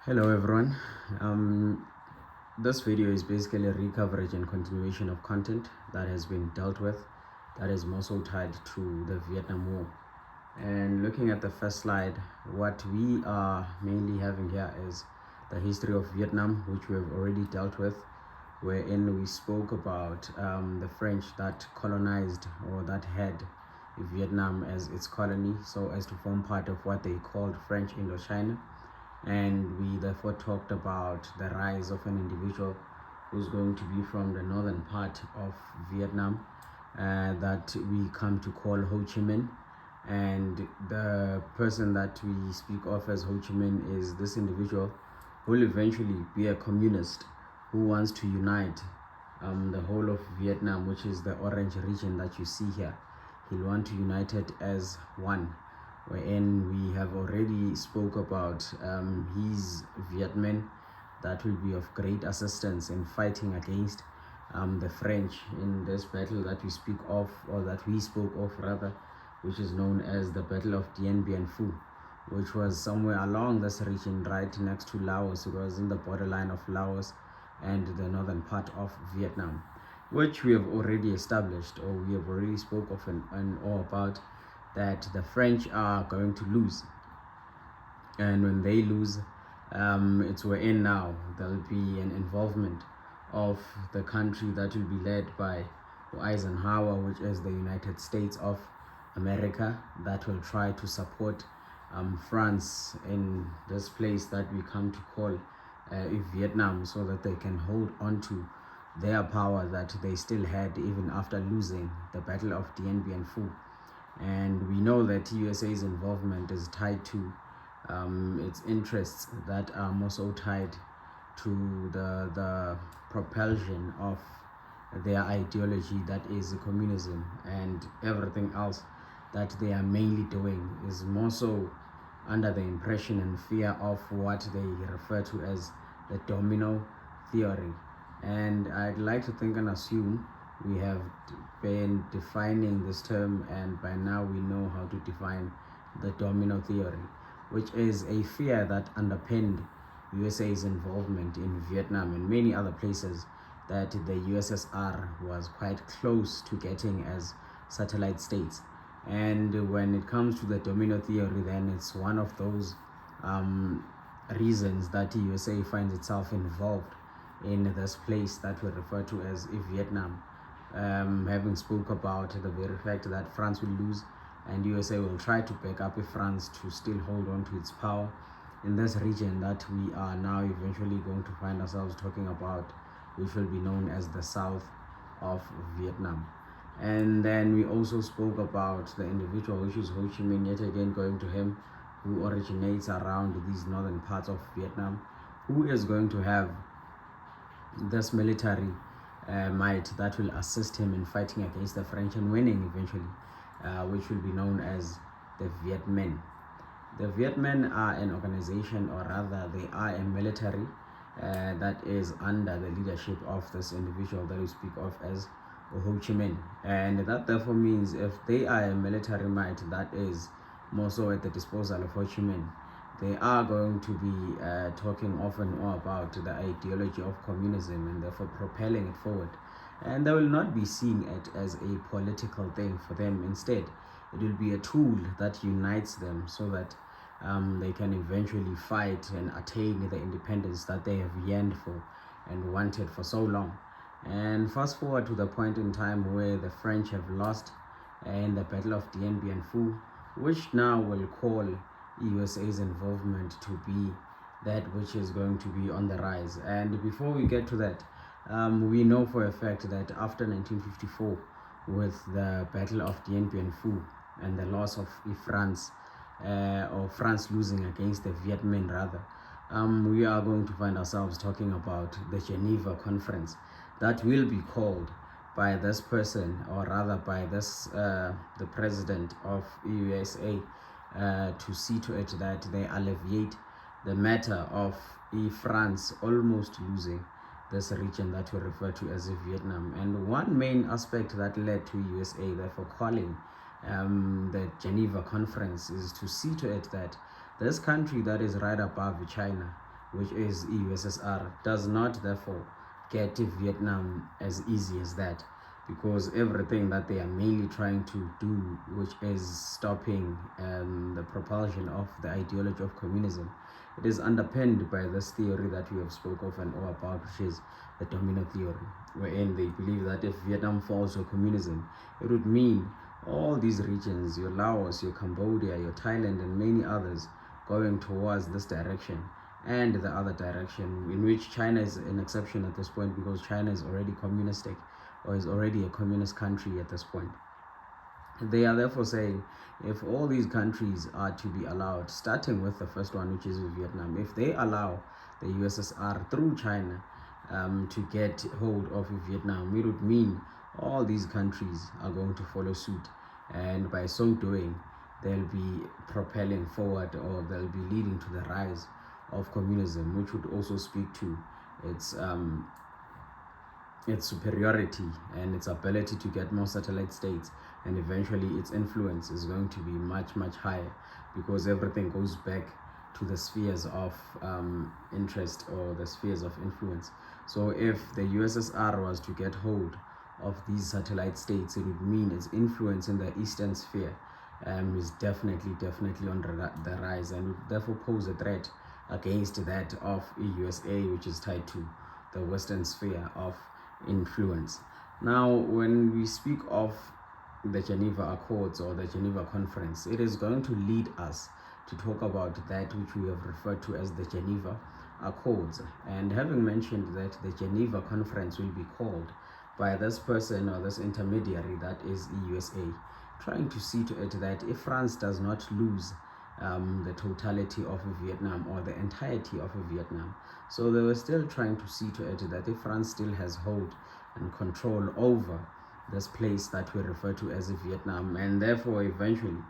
Hello everyone. This video is basically a recoverage and continuation of content that has been dealt with, that is more so tied to the Vietnam War. And looking at the first slide, what we are mainly having here is the history of Vietnam, which we have already dealt with, wherein we spoke about the French that colonized or that had Vietnam as its colony, so as to form part of what they called French Indochina. And we therefore talked about the rise of an individual who's going to be from the northern part of Vietnam, that we come to call Ho Chi Minh. And the person that we speak of as Ho Chi Minh is this individual who will eventually be a communist who wants to unite the whole of Vietnam, which is the orange region that you see here. He'll want to unite it as one, wherein we have already spoke about his Viet Minh that will be of great assistance in fighting against the French in this battle that we speak of, or that we spoke of rather, which is known as the Battle of Dien Bien Phu, which was somewhere along this region right next to Laos. It was in the borderline of Laos and the northern part of Vietnam, which we have already established, or we have already spoke of and all about, that the French are going to lose. And when they lose, it's we're in now. There'll be an involvement of the country that will be led by Eisenhower, which is the United States of America, that will try to support France in this place that we come to call Vietnam, so that they can hold on to their power that they still had even after losing the Battle of Dien Bien Phu. And we know that USA's involvement is tied to its interests that are more so tied to the propulsion of their ideology, that is communism, and everything else that they are mainly doing is more so under the impression and fear of what they refer to as the domino theory. And I'd like to think and assume we have been defining this term, and by now we know how to define the domino theory, which is a fear that underpinned USA's involvement in Vietnam and many other places that the USSR was quite close to getting as satellite states. And when it comes to the domino theory, then it's one of those reasons that the USA finds itself involved in this place that we refer to as Vietnam. Having spoke about the very fact that France will lose and USA will try to back up France to still hold on to its power in this region that we are now eventually going to find ourselves talking about, which will be known as the South of Vietnam. And then we also spoke about the individual, which is Ho Chi Minh, yet again going to him, who originates around these northern parts of Vietnam, who is going to have this military might that will assist him in fighting against the French and winning eventually, which will be known as the Viet Minh. The Viet Minh are an organization, or rather they are a military that is under the leadership of this individual that we speak of as Ho Chi Minh. And that therefore means if they are a military might that is more so at the disposal of Ho Chi Minh, they are going to be talking often more about the ideology of communism and therefore propelling it forward. And they will not be seeing it as a political thing for them. Instead, it will be a tool that unites them so that they can eventually fight and attain the independence that they have yearned for and wanted for so long. And fast forward to the point in time where the French have lost in the Battle of Dien Bien Phu, which now will call USA's involvement to be that which is going to be on the rise. And before we get to that, we know for a fact that after 1954, with the Battle of Dien Bien Phu and the loss of France, or France losing against the Viet Minh rather, we are going to find ourselves talking about the Geneva Conference that will be called by this person, or rather by this the president of USA, to see to it that they alleviate the matter of France almost losing this region that we refer to as Vietnam. And one main aspect that led to USA therefore calling the Geneva Conference is to see to it that this country that is right above China which is USSR, does not therefore get Vietnam as easy as that, because everything that they are mainly trying to do, which is stopping the propulsion of the ideology of communism, it is underpinned by this theory that we have spoke of and all about, which is the domino theory, wherein they believe that if Vietnam falls to communism, it would mean all these regions, your Laos, your Cambodia, your Thailand, and many others, going towards this direction and the other direction, in which China is an exception at this point, because China is already communistic, or is already a communist country at this point. They are therefore saying, if all these countries are to be allowed, starting with the first one, which is Vietnam, if they allow the USSR through China to get hold of Vietnam, it would mean all these countries are going to follow suit, and by so doing, they'll be propelling forward, or they'll be leading to the rise of communism, which would also speak to its superiority and its ability to get more satellite states, and eventually its influence is going to be much higher, because everything goes back to the spheres of interest, or the spheres of influence. So if the USSR was to get hold of these satellite states, it would mean its influence in the eastern sphere is definitely on the rise, and would therefore pose a threat against that of USA, which is tied to the western sphere of influence. Now, when we speak of the Geneva Accords or the Geneva Conference, it is going to lead us to talk about that which we have referred to as the Geneva Accords. And having mentioned that the Geneva Conference will be called by this person, or this intermediary, that is USA, trying to see to it that if France does not lose the totality of Vietnam, or the entirety of Vietnam. So they were still trying to see to it that if France still has hold and control over this place that we refer to as Vietnam, and therefore eventually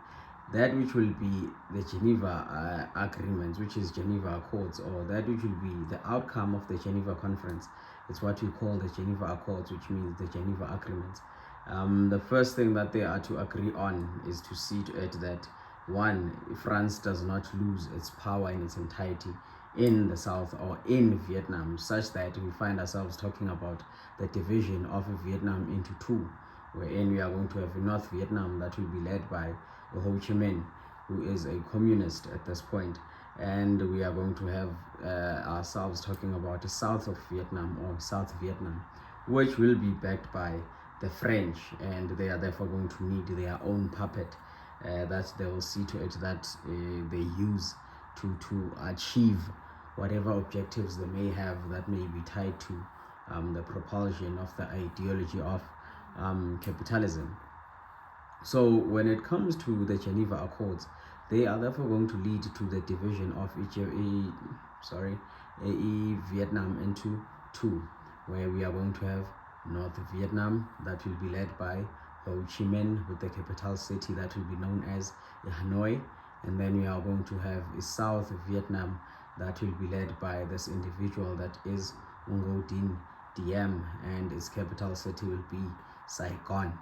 that which will be the Geneva agreements, which is Geneva Accords, or that which will be the outcome of the Geneva Conference, it's what we call the Geneva Accords, which means the Geneva Agreements. The first thing that they are to agree on is to see to it that, one, France does not lose its power in its entirety in the south, or in Vietnam, such that we find ourselves talking about the division of Vietnam into two, wherein we are going to have North Vietnam that will be led by Ho Chi Minh, who is a communist at this point, and we are going to have ourselves talking about the south of Vietnam, or South Vietnam, which will be backed by the French, and they are therefore going to need their own puppet that they will see to it that they use to achieve whatever objectives they may have that may be tied to the propulsion of the ideology of capitalism. So when it comes to the Geneva Accords, they are therefore going to lead to the division of Vietnam into two, where we are going to have North Vietnam that will be led by Ho Chi Minh, with the capital city that will be known as Hanoi, and then we are going to have South Vietnam that will be led by this individual that is Ngo Dinh Diem, and its capital city will be Saigon.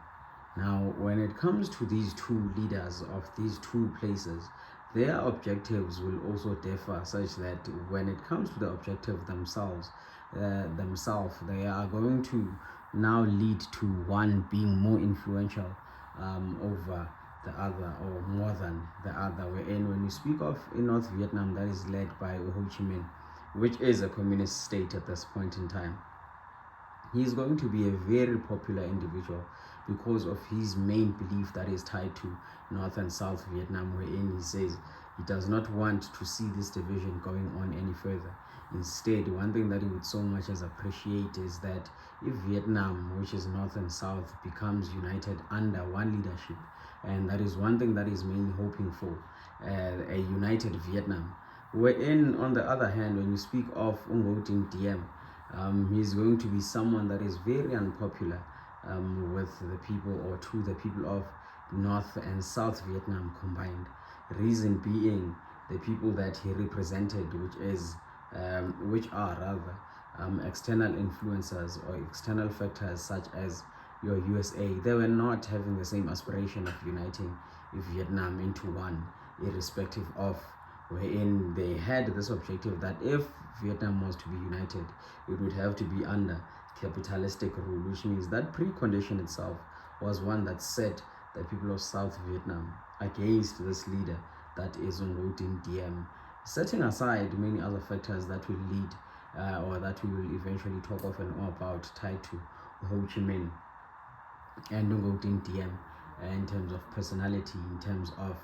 Now, when it comes to these two leaders of these two places, their objectives will also differ, such that when it comes to the objective themselves, they are going to now lead to one being more influential over the other, or more than the other. Wherein when you speak of in North Vietnam, that is led by Ho Chi Minh, which is a communist state at this point in time, he is going to be a very popular individual because of his main belief that is tied to North and South Vietnam, wherein he says he does not want to see this division going on any further. Instead, one thing that he would so much as appreciate is that if Vietnam, which is North and South, becomes united under one leadership, and that is one thing that is mainly hoping for, a united Vietnam. Wherein, on the other hand, when you speak of Ngo Dinh Diem, he's going to be someone that is very unpopular with the people, or to the people of North and South Vietnam combined. Reason being, the people that he represented, which are rather external influencers or external factors such as your USA, they were not having the same aspiration of uniting Vietnam into one, irrespective of wherein they had this objective that if Vietnam was to be united, it would have to be under capitalistic rule, which means that precondition itself was one that set the people of South Vietnam against this leader that is Ngo Dinh Diem, setting aside many other factors that will lead or that we will eventually talk of and all about tied to Ho Chi Minh and Ngo Dinh Diem in terms of personality, in terms of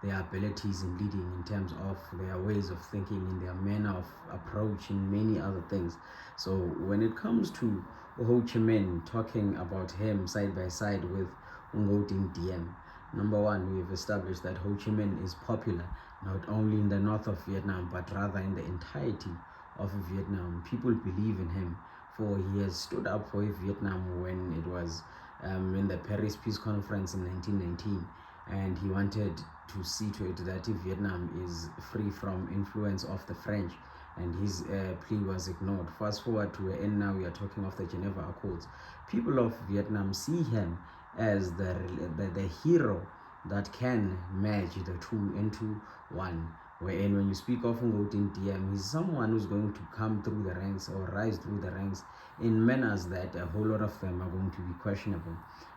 their abilities in leading, in terms of their ways of thinking, in their manner of approach, and many other things. So when it comes to Ho Chi Minh, talking about him side by side with Ngo Dinh Diem, number one, we've established that Ho Chi Minh is popular not only in the north of Vietnam, but rather in the entirety of Vietnam. People believe in him, for he has stood up for Vietnam when it was in the Paris Peace Conference in 1919, and he wanted to see to it that Vietnam is free from influence of the French, and his plea was ignored. Fast forward to where and now we are talking of the Geneva Accords. People of Vietnam see him as the hero that can merge the two into one. Wherein when you speak of Ngo Dinh Diem, he's someone who's going to come through the ranks or rise through the ranks in manners that a whole lot of them are going to be questionable,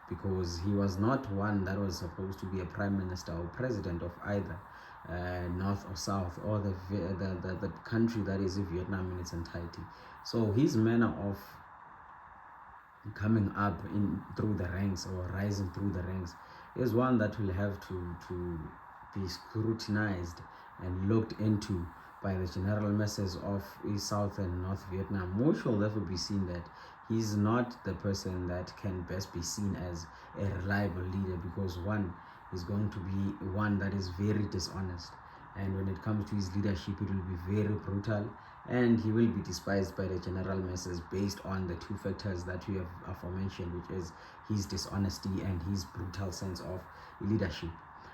because he was not one that was supposed to be a prime minister or president of either north or south, or the country that is Vietnam in its entirety. So his manner of coming up in through the ranks or rising through the ranks is one that will have to be scrutinized and looked into by the general masses of East, South, and North Vietnam, which will therefore be seen that he's not the person that can best be seen as a reliable leader, because one is going to be one that is very dishonest, and when it comes to his leadership, it will be very brutal, and he will be despised by the general masses based on the two factors that we have aforementioned, which is his dishonesty and his brutal sense of leadership.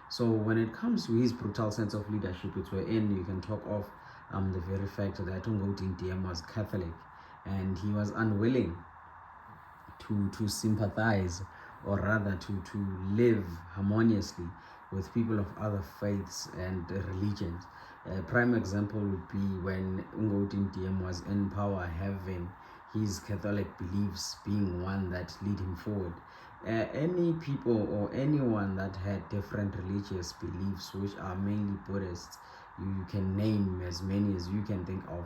So when it comes to his brutal sense of leadership, it's wherein you can talk of the very fact that Ngo Dinh Diem was Catholic, and he was unwilling to sympathize, or rather to live harmoniously with people of other faiths and religions. A prime example would be when Ngo Dinh Diem was in power, having his Catholic beliefs being one that lead him forward. Any people or anyone that had different religious beliefs, which are mainly Buddhists, you can name as many as you can think of.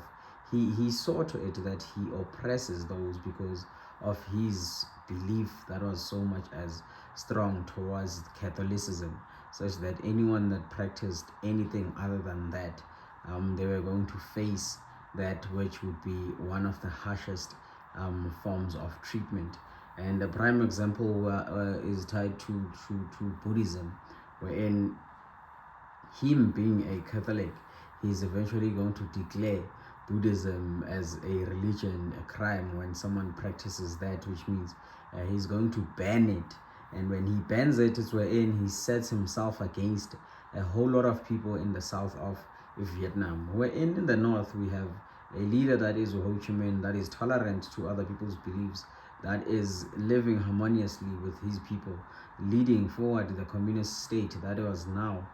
He saw to it that he oppresses those because of his belief that was so much as strong towards Catholicism, such that anyone that practiced anything other than that, they were going to face that which would be one of the harshest forms of treatment. And the prime example is tied to Buddhism, wherein him being a Catholic, he's eventually going to declare Buddhism as a religion, a crime, when someone practices that, which means he's going to ban it. And when he bans it, it's wherein he sets himself against a whole lot of people in the south of Vietnam. Wherein in the north, we have a leader that is Ho Chi Minh, that is tolerant to other people's beliefs, that is living harmoniously with his people, leading forward the communist state that was now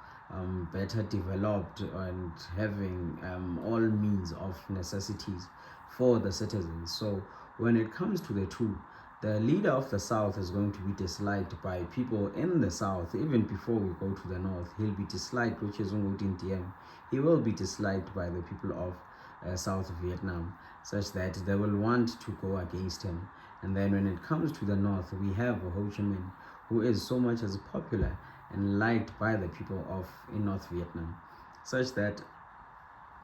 better developed and having all means of necessities for the citizens. So when it comes to the two, the leader of the south is going to be disliked by people in the south. Even before we go to the north, he'll be disliked, which is Ngo Dinh Diem. He will be disliked by the people of South Vietnam, such that they will want to go against him. And then when it comes to the north, we have Ho Chi Minh, who is so much as popular and liked by the people of in North Vietnam, such that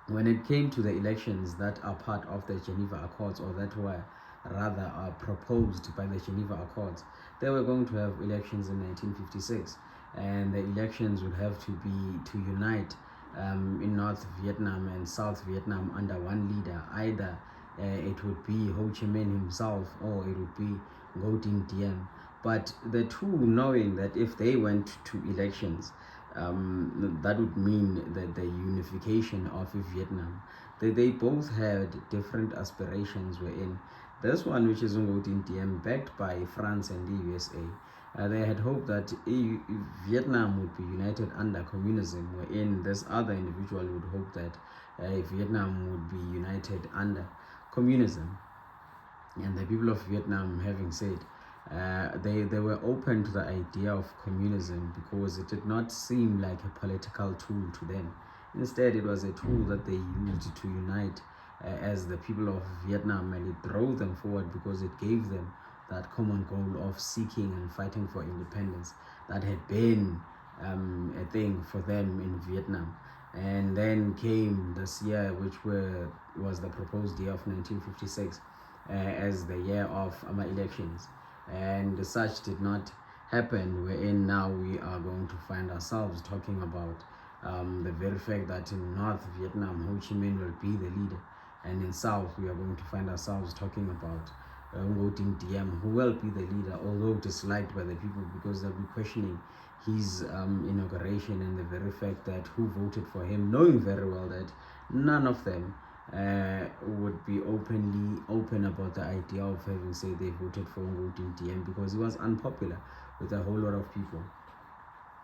when it came to the elections that are part of the Geneva Accords, or that were rather proposed by the Geneva Accords, they were going to have elections in 1956, and the elections would have to be to unite in North Vietnam and South Vietnam under one leader. Either it would be Ho Chi Minh himself, or it would be Ngo Dinh Diem. But the two, knowing that if they went to elections, that would mean that the unification of Vietnam. They both had different aspirations, wherein this one, which is Ngo Dinh Diem, backed by France and the USA, They had hoped that Vietnam would be united under communism, wherein this other individual would hope that Vietnam would be united under communism. And the people of Vietnam, having said, they were open to the idea of communism because it did not seem like a political tool to them. Instead, it was a tool that they used to unite as the people of Vietnam, and it drove them forward because it gave them that common goal of seeking and fighting for independence that had been a thing for them in Vietnam. And then came this year, which was the proposed year of 1956 as the year of elections, and such did not happen, wherein now we are going to find ourselves talking about the very fact that in North Vietnam, Ho Chi Minh will be the leader, and in South, we are going to find ourselves talking about Ngo Dinh Diem, who will be the leader, although disliked by the people because they'll be questioning his inauguration and the very fact that who voted for him, knowing very well that none of them would be open about the idea of having said they voted for Ngo Dinh Diem because he was unpopular with a whole lot of people.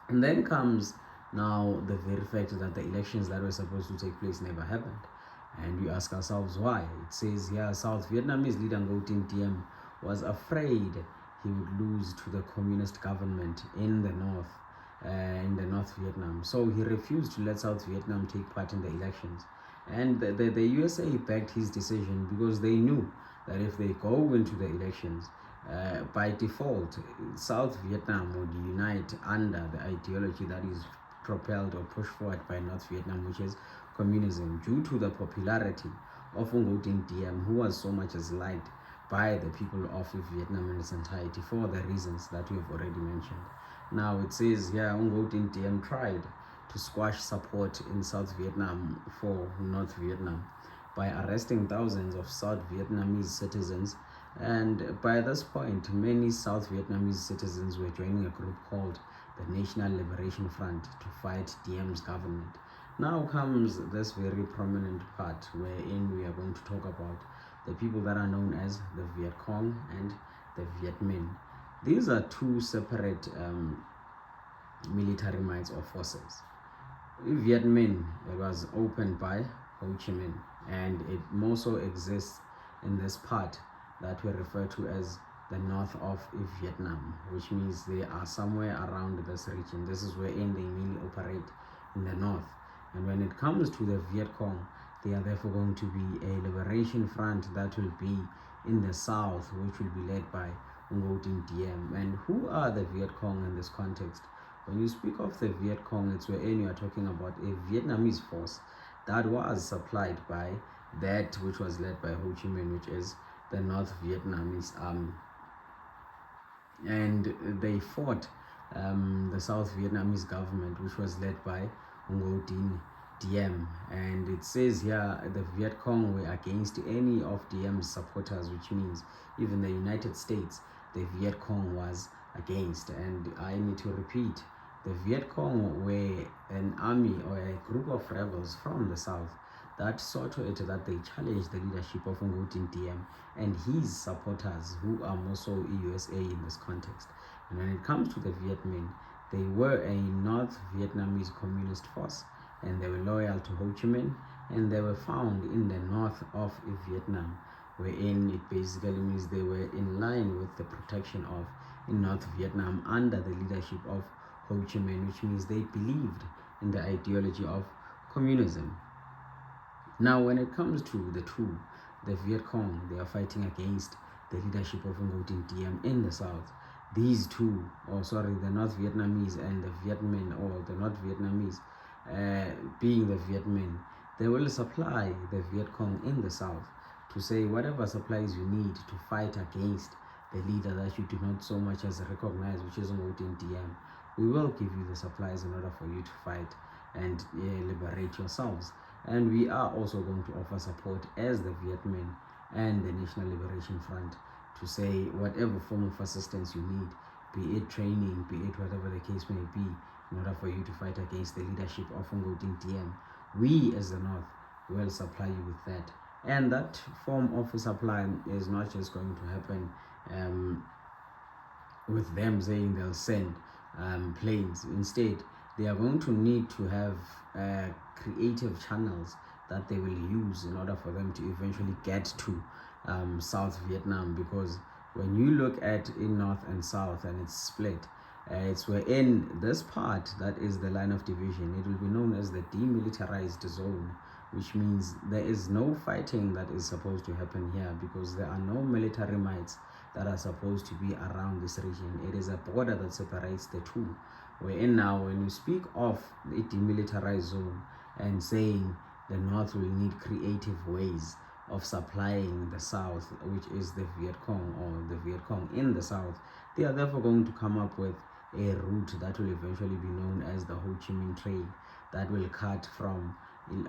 And then comes now the very fact that the elections that were supposed to take place never happened. And we ask ourselves why. It says here South Vietnamese leader Ngo Dinh Diem was afraid he would lose to the communist government in the North Vietnam. So he refused to let South Vietnam take part in the elections. And the USA backed his decision because they knew that if they go into the elections, by default, South Vietnam would unite under the ideology that is propelled or pushed forward by North Vietnam, which is communism, due to the popularity of Ngo Dinh Diem, who was so much as liked by the people of Vietnam in its entirety for the reasons that we have already mentioned. Now it says here Ngo Dinh Diem tried to squash support in South Vietnam for North Vietnam by arresting thousands of South Vietnamese citizens. And by this point, many South Vietnamese citizens were joining a group called the National Liberation Front to fight Diem's government. Now comes this very prominent part wherein we are going to talk about the people that are known as the Viet Cong and the Viet Minh. These are two separate military minds or forces. Viet Minh, it was opened by Ho Chi Minh, and it also exists in this part that we refer to as the north of Vietnam, which means they are somewhere around this region. This is wherein they mainly operate in the north. And when it comes to the Viet Cong, they are therefore going to be a liberation front that will be in the south, which will be led by Ngo Dinh Diem. And who are the Viet Cong in this context? When you speak of the Viet Cong, it's wherein you are talking about a Vietnamese force that was supplied by that which was led by Ho Chi Minh, which is the North Vietnamese army. And they fought the South Vietnamese government, which was led by Ngo Dinh Diem. And it says here the Viet Cong were against any of Diem's supporters, which means even the United States, the Viet Cong was against. And I need to repeat, the Viet Cong were an army or a group of rebels from the south that saw to it that they challenged the leadership of Ngo Dinh Diem and his supporters, who are also USA in this context. And when it comes to the Viet Minh, they were a North Vietnamese communist force, and they were loyal to Ho Chi Minh, and they were found in the north of Vietnam, wherein it basically means they were in line with the protection of in North Vietnam under the leadership of Ho Chi Minh, which means they believed in the ideology of communism. Now, when it comes to the two, the Viet Cong, they are fighting against the leadership of Ngo Dinh Diem in the south. These two, the North Vietnamese and the Viet Minh, or the North Vietnamese, being the Viet Minh, they will supply the Viet Cong in the south to say whatever supplies you need to fight against the leader that you do not so much as recognize, which is Ngo Dinh Diem. We will give you the supplies in order for you to fight and liberate yourselves. And we are also going to offer support as the Viet Minh and the National Liberation Front to say whatever form of assistance you need, be it training, be it whatever the case may be, in order for you to fight against the leadership of Ngo Dinh Diem. We as the North will supply you with that. And that form of supply is not just going to happen with them saying they'll send planes. Instead, they are going to need to have creative channels that they will use in order for them to eventually get to South Vietnam, because when you look at in North and South and it's split, it's wherein this part that is the line of division, it will be known as the demilitarized zone, which means there is no fighting that is supposed to happen here, because there are no military mites that are supposed to be around this region. It is a border that separates the two, wherein now when you speak of a demilitarized zone and saying the North will need creative ways of supplying the South, which is the Viet Cong or the Viet Cong in the South, they are therefore going to come up with a route that will eventually be known as the Ho Chi Minh Trail, that will cut from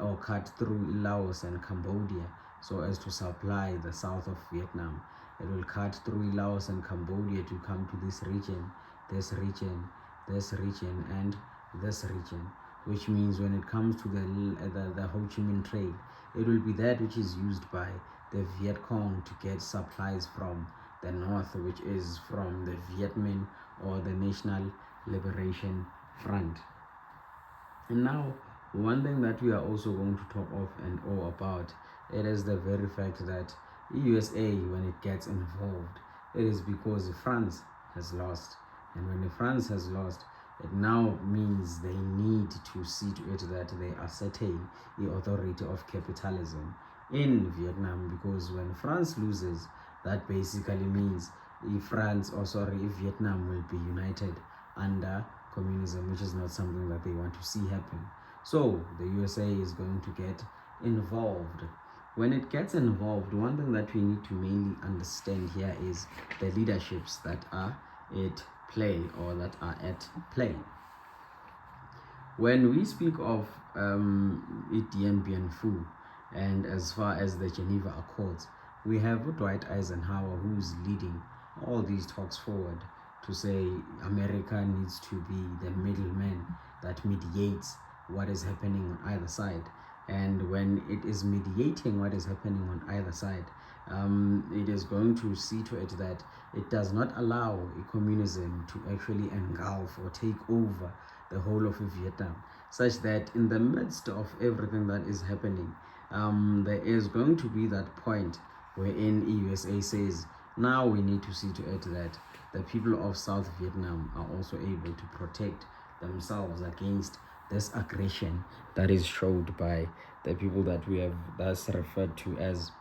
or cut through Laos and Cambodia so as to supply the south of Vietnam. It will cut through Laos and Cambodia to come to this region, this region, this region, and this region, which means when it comes to the Ho Chi Minh Trail, it will be that which is used by the Viet Cong to get supplies from the north, which is from the Viet Minh or the National Liberation Front. And now, one thing that we are also going to talk of and all about, it is the very fact that USA, when it gets involved, it is because France has lost. And when France has lost, it now means they need to see to it that they ascertain the authority of capitalism in Vietnam, because when France loses, that basically means if Vietnam will be united under communism, which is not something that they want to see happen. So the USA is going to get involved. When it gets involved, one thing that we need to mainly understand here is the leaderships that are at play or that are at play. When we speak of Dien Bien Phu, and as far as the Geneva Accords, we have Dwight Eisenhower who's leading all these talks forward to say America needs to be the middleman that mediates what is happening on either side. And when it is mediating what is happening on either side, it is going to see to it that it does not allow a communism to actually engulf or take over the whole of Vietnam, such that in the midst of everything that is happening, there is going to be that point wherein USA says, now we need to see to it that the people of South Vietnam are also able to protect themselves against this aggression that is showed by the people that we have thus referred to as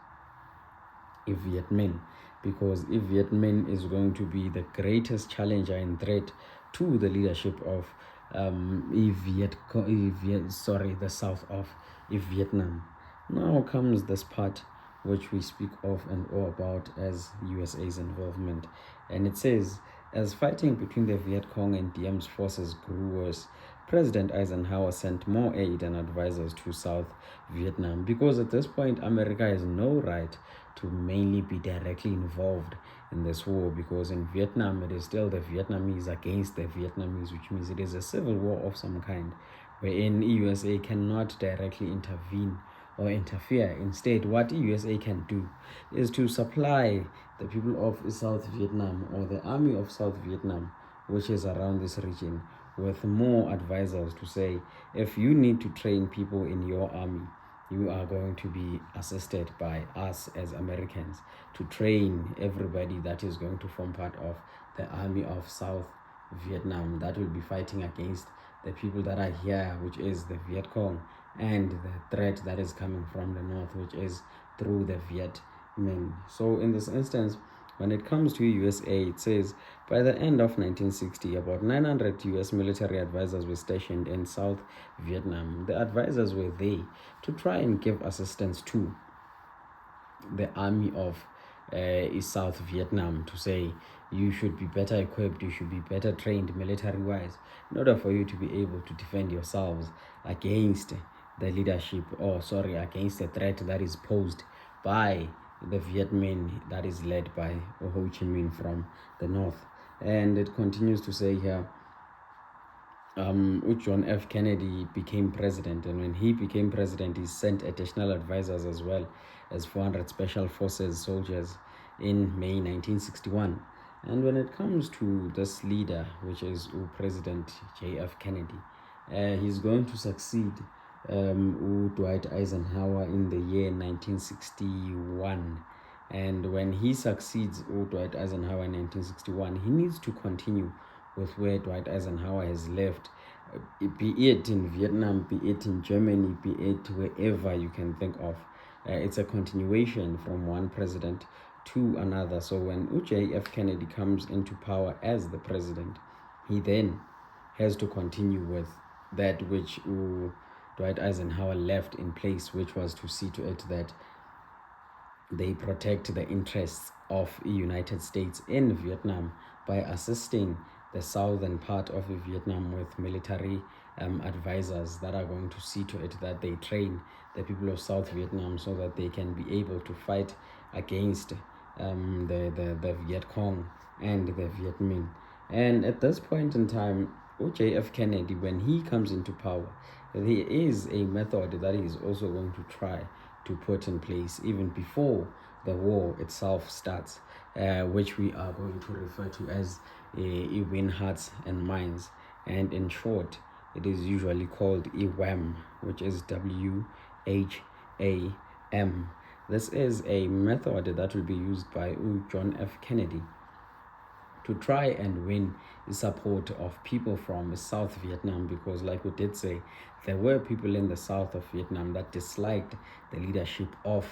Viet Minh, because Viet Minh is going to be the greatest challenger and threat to the leadership of the south of Vietnam. Now comes this part which we speak of and all about as USA's involvement, and it says, as fighting between the Viet Cong and Diem's forces grew worse, President Eisenhower sent more aid and advisors to South Vietnam, because at this point America has no right to mainly be directly involved in this war, because in Vietnam it is still the Vietnamese against the Vietnamese, which means it is a civil war of some kind, wherein USA cannot directly intervene or interfere. Instead, what USA can do is to supply the people of South Vietnam or the army of South Vietnam, which is around this region, with more advisors to say, if you need to train people in your army, you are going to be assisted by us as Americans to train everybody that is going to form part of the army of South Vietnam that will be fighting against the people that are here, which is the Viet Cong, and the threat that is coming from the north, which is through the Viet Minh. So in this instance, when it comes to USA, it says by the end of 1960, about 900 US military advisors were stationed in South Vietnam. The advisors were there to try and give assistance to the army of South Vietnam, to say you should be better equipped, you should be better trained military-wise in order for you to be able to defend yourselves against the leadership, against the threat that is posed by the Viet Minh that is led by Ho Chi Minh from the north. And it continues to say here, John F. Kennedy became president, and when he became president, he sent additional advisors as well as 400 special forces soldiers in May 1961. And when it comes to this leader, which is President J.F. Kennedy, he's going to succeed Dwight Eisenhower in the year 1961. And when he succeeds Dwight Eisenhower in 1961, he needs to continue with where Dwight Eisenhower has left, be it in Vietnam, be it in Germany, be it wherever you can think of. It's a continuation from one president to another. So when J.F. Kennedy comes into power as the president, he then has to continue with that which Dwight Eisenhower left in place, which was to see to it that they protect the interests of the United States in Vietnam by assisting the southern part of Vietnam with military advisors that are going to see to it that they train the people of South Vietnam so that they can be able to fight against the Viet Cong and the Viet Minh. And at this point in time, J.F. Kennedy, when he comes into power, there is a method that he is also going to try to put in place even before the war itself starts, which we are going to refer to as win hearts and minds. And in short, it is usually called WHAM, which is WHAM. This is a method that will be used by John F. Kennedy to try and win the support of people from South Vietnam, because like we did say, there were people in the south of Vietnam that disliked the leadership of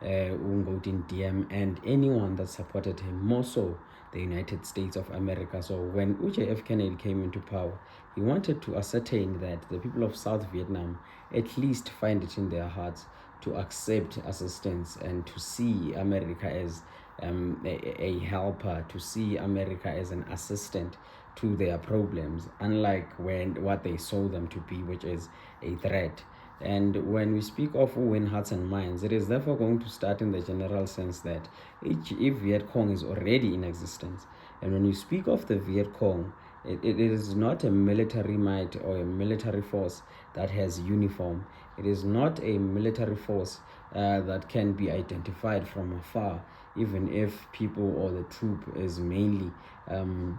Ngo Dinh Diem and anyone that supported him, more so the United States of America. So when J.F. Kennedy came into power, he wanted to ascertain that the people of South Vietnam at least find it in their hearts to accept assistance and to see America as a helper, to see America as an assistant to their problems, unlike what they saw them to be, which is a threat. And when we speak of win hearts and minds, it is therefore going to start in the general sense that if Viet Cong is already in existence, and when you speak of the Viet Cong, it is not a military might or a military force that has uniform. It is not a military force that can be identified from afar, even if people or the troop is mainly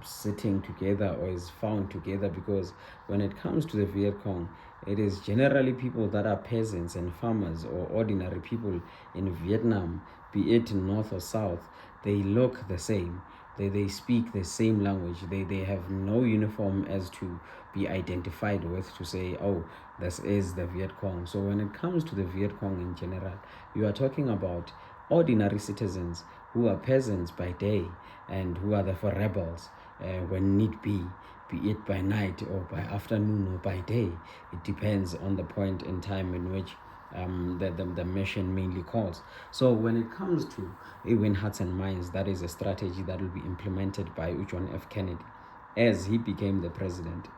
sitting together or is found together, because when it comes to the Viet Cong, it is generally people that are peasants and farmers or ordinary people in Vietnam, be it north or south. They look the same. They speak the same language. They have no uniform as to be identified with to say, oh, this is the Viet Cong. So when it comes to the Viet Cong in general, you are talking about ordinary citizens who are peasants by day and who are therefore rebels when need be it by night or by afternoon or by day. It depends on the point in time in which the mission mainly calls. So when it comes to win hearts and minds, that is a strategy that will be implemented by John F. Kennedy as he became the president,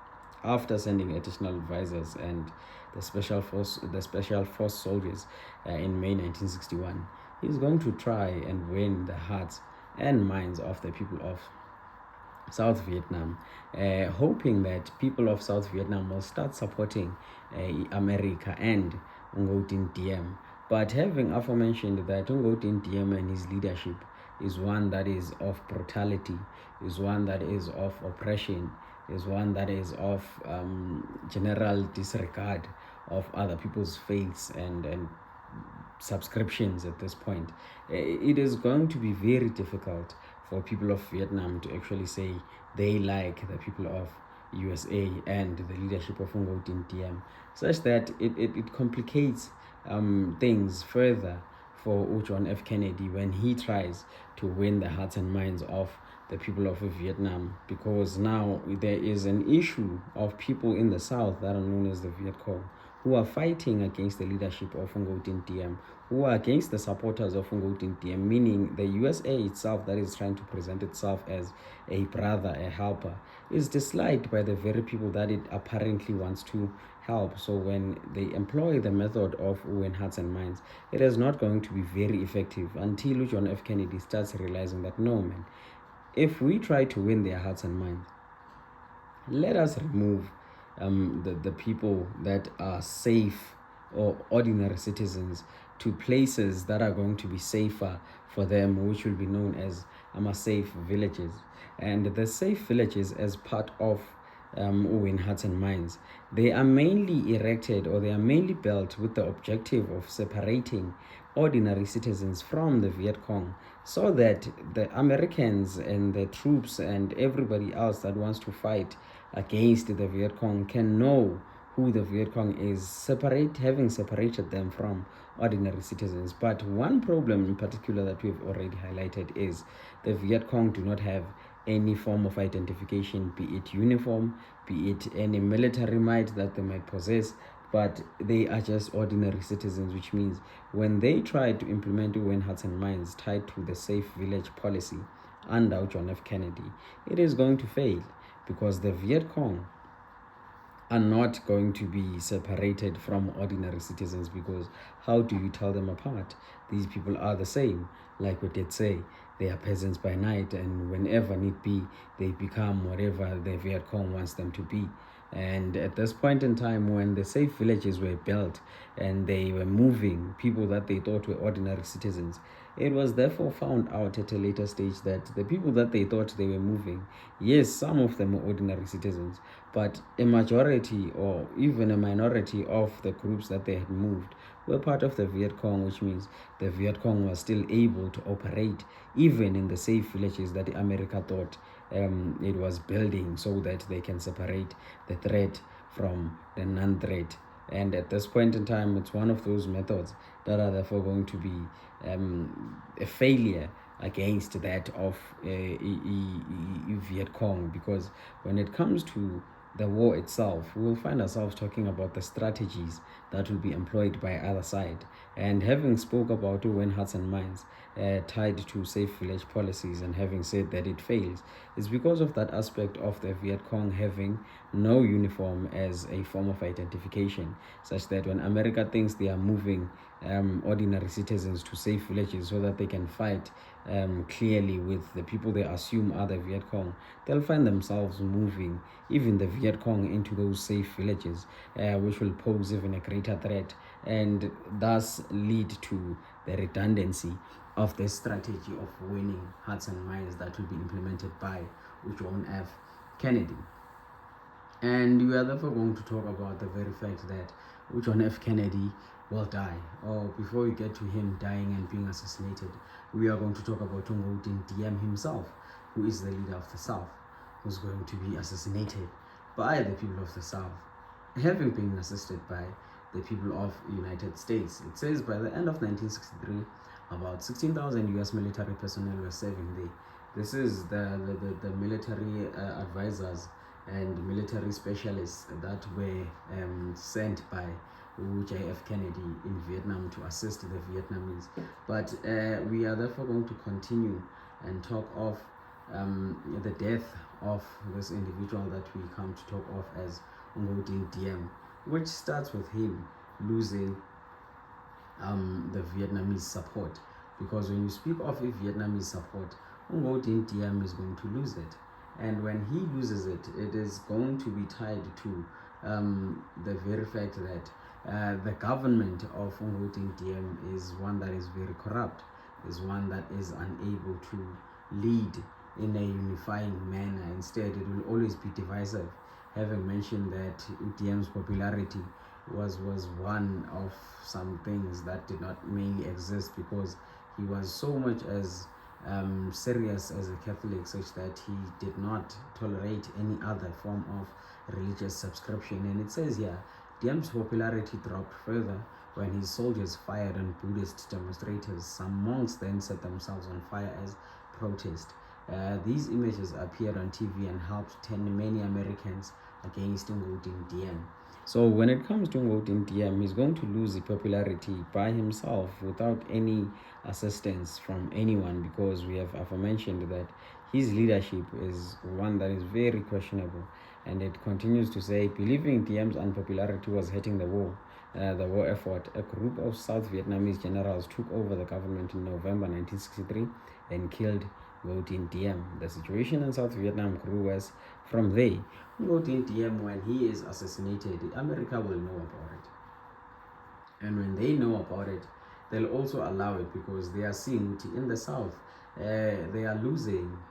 after sending additional advisors and the special force soldiers in May 1961. He's going to try and win the hearts and minds of the people of South Vietnam, hoping that people of South Vietnam will start supporting America and Ngo Dinh Diem. But having aforementioned that Ngo Dinh Diem and his leadership is one that is of brutality, is one that is of oppression, is one that is of general disregard of other people's faiths and subscriptions at this point, it is going to be very difficult for people of Vietnam to actually say they like the people of USA and the leadership of Ngo Dinh Diem, such that it complicates things further for John F. Kennedy when he tries to win the hearts and minds of the people of Vietnam, because now there is an issue of people in the south that are known as the Viet Cong, who are fighting against the leadership of Ngo Dinh Diem, who are against the supporters of Ngo Dinh Diem, meaning the USA itself that is trying to present itself as a brother, a helper, is disliked by the very people that it apparently wants to help. So when they employ the method of win hearts and minds, it is not going to be very effective until John F. Kennedy starts realizing that, no, man, if we try to win their hearts and minds, let us remove the people that are safe or ordinary citizens to places that are going to be safer for them, which will be known as safe villages. And the safe villages, as part of Owen Hudson mines, they are mainly erected, or they are mainly built with the objective of separating ordinary citizens from the Viet Cong, so that the Americans and the troops and everybody else that wants to fight against the Viet Cong can know who the Viet Cong is, having separated them from ordinary citizens. But one problem in particular that we've already highlighted is the Viet Cong do not have any form of identification, be it uniform, be it any military might that they might possess, but they are just ordinary citizens, which means when they try to implement Owen Hudson mines tied to the safe village policy under John F. Kennedy, it is going to fail, because the Viet Cong are not going to be separated from ordinary citizens, because how do you tell them apart? These people are the same. Like we did say, they are peasants by night, and whenever need be, they become whatever the Viet Cong wants them to be. And at this point in time, when the safe villages were built and they were moving people that they thought were ordinary citizens, it was therefore found out at a later stage that the people that they thought they were moving, yes, some of them were ordinary citizens, but a majority or even a minority of the groups that they had moved were part of the Viet Cong, which means the Viet Cong was still able to operate even in the safe villages that America thought it was building, so that they can separate the threat from the non-threat. And at this point in time, it's one of those methods that are therefore going to be a failure against that of Viet Cong, because when it comes to the war itself, we will find ourselves talking about the strategies that will be employed by either side. And having spoke about Owen Hudson mines tied to safe village policies, and having said that it fails, is because of that aspect of the Viet Cong having no uniform as a form of identification, such that when America thinks they are moving ordinary citizens to safe villages so that they can fight clearly with the people they assume are the Viet Cong, they'll find themselves moving even the Viet Cong into those safe villages, which will pose even a greater threat, and thus lead to the redundancy of the strategy of winning Hudson mines that will be implemented by John F. Kennedy. And we are therefore going to talk about the very fact that John F. Kennedy will die. Or before we get to him dying and being assassinated, we are going to talk about Ngo Dinh Diem himself, who is the leader of the South, who's going to be assassinated by the people of the South, having been assisted by the people of the United States. It says by the end of 1963, about 16,000 US military personnel were serving there. This is the military advisors and military specialists that were sent by JF Kennedy in Vietnam to assist the Vietnamese. But we are therefore going to continue and talk of the death of this individual that we come to talk of as Ngo Dinh Diem, which starts with him losing the Vietnamese support. Because when you speak of a Vietnamese support, Ngo Dinh Diem is going to lose it. And when he loses it, it is going to be tied to the very fact that the government of Ngo Dinh Diem is one that is very corrupt, is one that is unable to lead in a unifying manner. Instead, it will always be divisive. Having mentioned that Diem's popularity was one of some things that did not mainly exist, because he was so much as serious as a Catholic, such that he did not tolerate any other form of religious subscription. And it says here, Diem's popularity dropped further when his soldiers fired on Buddhist demonstrators. Some monks then set themselves on fire as protest. These images appeared on TV and helped turn many Americans against Ngo Dinh Diem. So when it comes to Ngo Dinh Diem, he's going to lose the popularity by himself without any assistance from anyone, because we have aforementioned that his leadership is one that is very questionable. And it continues to say, believing Diem's unpopularity was hurting the war effort, a group of South Vietnamese generals took over the government in November 1963 and killed Ngo Dinh Diem. The situation in South Vietnam grew worse from there. Ngo Dinh Diem, when he is assassinated, America will know about it. And when they know about it, they'll also allow it because they are seeing in the south they are losing